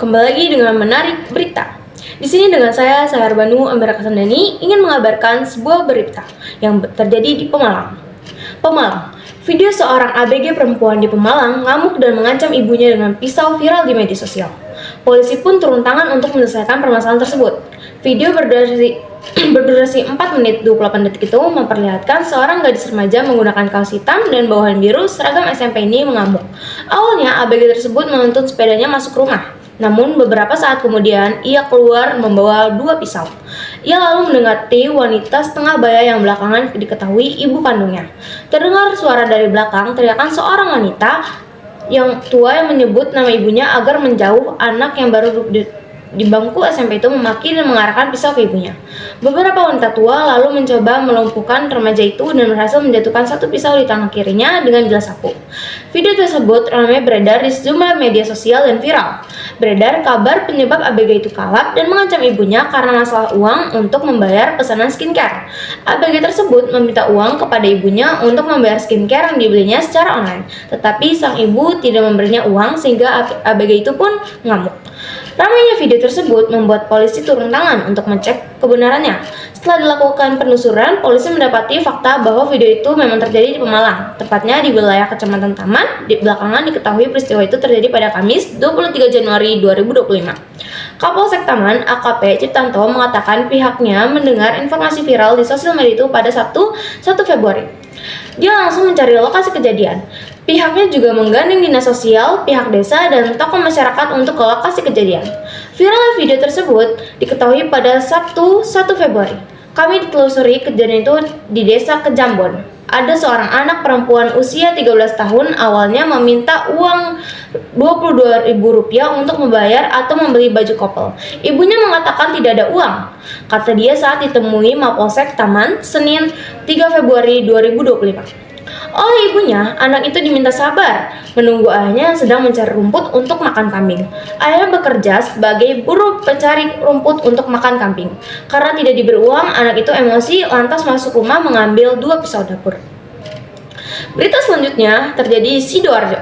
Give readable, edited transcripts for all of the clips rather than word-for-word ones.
Kembali lagi dengan menarik berita. Di sini dengan saya Banu Amira Kasandani ingin mengabarkan sebuah berita yang terjadi di Pemalang. Pemalang, video seorang ABG perempuan di Pemalang ngamuk dan mengancam ibunya dengan pisau viral di media sosial. Polisi pun turun tangan untuk menyelesaikan permasalahan tersebut. Video berdurasi 4 menit 28 detik itu memperlihatkan seorang gadis remaja menggunakan kaos hitam dan bawahan biru seragam SMP ini mengamuk. Awalnya ABG tersebut menuntun sepedanya masuk rumah. Namun beberapa saat kemudian ia keluar membawa 2 pisau. Ia lalu mendekati wanita setengah baya yang belakangan diketahui ibu kandungnya. Terdengar suara dari belakang teriakan seorang wanita yang tua yang menyebut nama ibunya agar menjauh. Anak yang baru duduk di bangku SMP itu memaki dan mengarahkan pisau ke ibunya. Beberapa wanita tua lalu mencoba melumpuhkan remaja itu dan berhasil menjatuhkan 1 pisau di tangan kirinya dengan bilah sapu. Video tersebut ramai beredar di sejumlah media sosial dan viral. Beredar kabar penyebab ABG itu kalap dan mengancam ibunya karena masalah uang untuk membayar pesanan skincare. ABG tersebut meminta uang kepada ibunya untuk membayar skincare yang dibelinya secara online, tetapi sang ibu tidak memberinya uang sehingga ABG itu pun ngamuk. Ramainya video tersebut membuat polisi turun tangan untuk mencek kebenarannya. Setelah dilakukan penelusuran, polisi mendapati fakta bahwa video itu memang terjadi di Pemalang, tepatnya di wilayah Kecamatan Taman. Belakangan diketahui peristiwa itu terjadi pada Kamis 23 Januari 2025. Kapolsek Taman AKP Ciptanto mengatakan pihaknya mendengar informasi viral di sosial media itu pada Sabtu 1 Februari. Dia langsung mencari lokasi kejadian. Pihaknya juga menggandeng dinas sosial, pihak desa, dan tokoh masyarakat untuk ke lokasi kejadian. Viral video tersebut diketahui pada Sabtu 1 Februari. Kami ditelusuri kejadian itu di desa Kejambon. Ada seorang anak perempuan usia 13 tahun awalnya meminta uang Rp22.000 untuk membayar atau membeli baju couple. Ibunya mengatakan tidak ada uang, kata dia saat ditemui Mapolsek Taman Senin 3 Februari 2025. Oleh ibunya, anak itu diminta sabar, menunggu ayahnya yang sedang mencari rumput untuk makan kambing. Ayahnya bekerja sebagai buruh pencari rumput untuk makan kambing. Karena tidak diberi uang, anak itu emosi lantas masuk rumah mengambil 2 pisau dapur. Berita selanjutnya terjadi di Sidoarjo.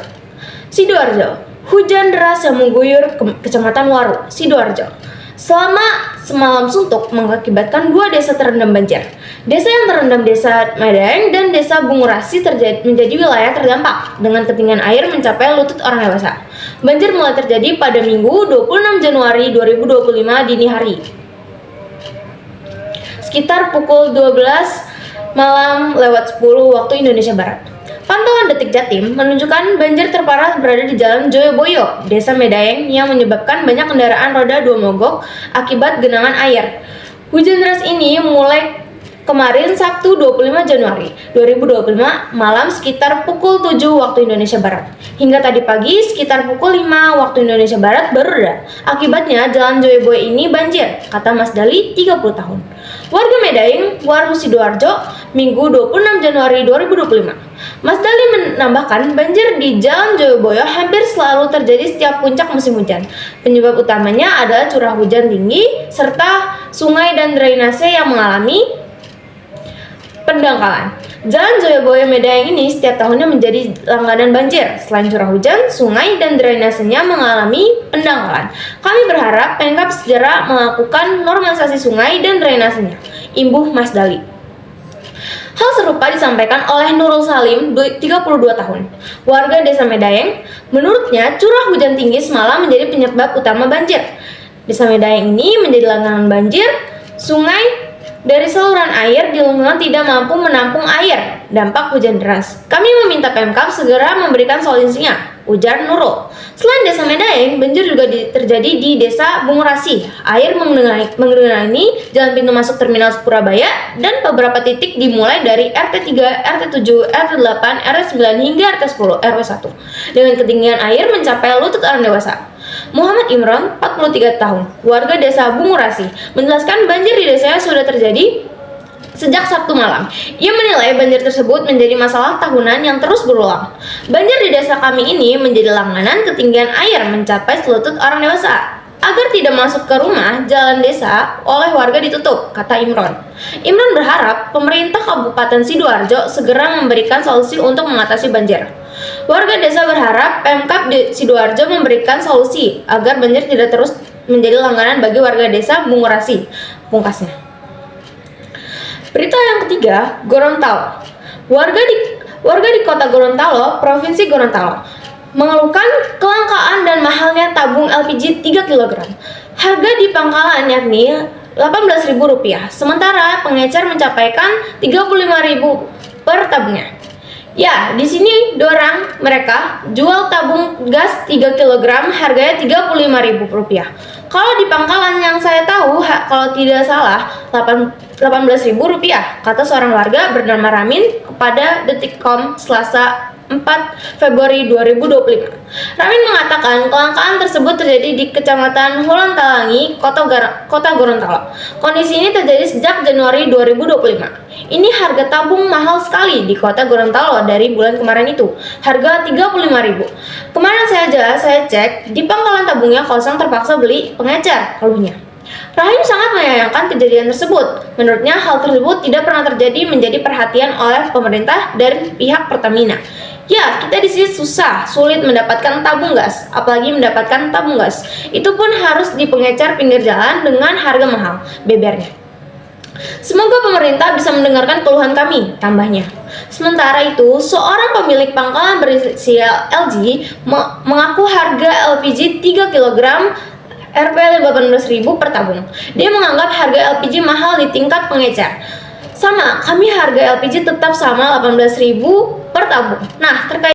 Sidoarjo, hujan deras yang mengguyur Kecamatan Waru, Sidoarjo. Selama semalam suntuk mengakibatkan 2 desa terendam banjir. Desa yang terendam Desa Medaeng dan Desa Bungurasi menjadi wilayah terdampak dengan ketinggian air mencapai lutut orang dewasa. Banjir mulai terjadi pada Minggu 26 Januari 2025 dini hari, sekitar pukul 12 malam lewat 10 waktu Indonesia Barat. Pantauan Detik Jatim menunjukkan banjir terparah berada di Jalan Joyoboyo, Desa Medaeng yang menyebabkan banyak kendaraan roda 2 mogok akibat genangan air. Hujan deras ini mulai kemarin Sabtu 25 Januari 2025 malam sekitar pukul 7 waktu Indonesia Barat. Hingga tadi pagi sekitar pukul 5 waktu Indonesia Barat baru reda. Akibatnya Jalan Joyoboyo ini banjir, kata Mas Dali 30 tahun. Warga Medaeng, Waru, Sidoarjo, Minggu 26 Januari 2025. Mas Dali menambahkan banjir di Jalan Joyoboyo hampir selalu terjadi setiap puncak musim hujan. Penyebab utamanya adalah curah hujan tinggi serta sungai dan drainase yang mengalami pendangkalan. Jalan Joyoboyo Medaeng ini setiap tahunnya menjadi langganan banjir. Selain curah hujan, sungai dan drainasenya mengalami pendangkalan. Kami berharap Pemkab segera melakukan normalisasi sungai dan drainasenya, imbuh Mas Dali. Hal serupa disampaikan oleh Nurul Salim, 32 tahun, warga Desa Medaeng. Menurutnya, curah hujan tinggi semalam menjadi penyebab utama banjir. Desa Medaeng ini menjadi langganan banjir. Sungai dari saluran air di lingkungan tidak mampu menampung air dampak hujan deras. Kami meminta Pemkab segera memberikan solusinya, ujar Nurul. Selain Desa Medaeng, banjir juga terjadi di Desa Bungurasi. Air menggenangi jalan pintu masuk terminal Surabaya dan beberapa titik dimulai dari RT 3, RT 7, RT 8, RT 9 hingga RT 10, RW 1 dengan ketinggian air mencapai lutut orang dewasa. Muhammad Imran, 43 tahun, warga Desa Bungurasi, menjelaskan banjir di desanya sudah terjadi sejak Sabtu malam. Ia menilai banjir tersebut menjadi masalah tahunan yang terus berulang. Banjir di desa kami ini menjadi langganan ketinggian air mencapai selutut orang dewasa. Agar tidak masuk ke rumah, jalan desa oleh warga ditutup, kata Imron. Imron berharap pemerintah Kabupaten Sidoarjo segera memberikan solusi untuk mengatasi banjir. Warga desa berharap Pemkab Sidoarjo memberikan solusi agar banjir tidak terus menjadi langganan bagi warga desa Bungurasi, pungkasnya. Berita yang ketiga, Gorontalo. Warga di kota Gorontalo, Provinsi Gorontalo, mengeluhkan kelangkaan dan mahalnya tabung LPG 3 kg. Harga di pangkalan yakni Rp18.000, sementara pengecer mencapaikan Rp35.000 per tabungnya. Ya, di sini dorang mereka jual tabung gas 3 kg harganya Rp35.000. Kalau di pangkalan yang saya tahu, kalau tidak salah Rp18.000, kata seorang warga bernama Ramin kepada Detikcom Selasa 4 Februari 2025. Ramin mengatakan kelangkaan tersebut terjadi di Kecamatan Hulantalangi, Kota Gorontalo. Kondisi ini terjadi sejak Januari 2025. Ini harga tabung mahal sekali di Kota Gorontalo dari bulan kemarin itu. Harga Rp35.000. Kemarin saya cek, di pangkalan tabungnya kosong, terpaksa beli pengecer, keluhnya. Rahim sangat menyayangkan kejadian tersebut. Menurutnya hal tersebut tidak pernah terjadi menjadi perhatian oleh pemerintah dan pihak Pertamina. Ya, kita di sini sulit mendapatkan tabung gas, apalagi mendapatkan tabung gas. Itu pun harus di pengecer pinggir jalan dengan harga mahal, bebernya. Semoga pemerintah bisa mendengarkan keluhan kami, tambahnya. Sementara itu, seorang pemilik pangkalan berinisial LG mengaku harga LPG 3 kg Rp18.000 per tabung. Dia menganggap harga LPG mahal di tingkat pengecer. Sama, kami harga LPG tetap sama Rp18.000 per tabung. Nah, terkait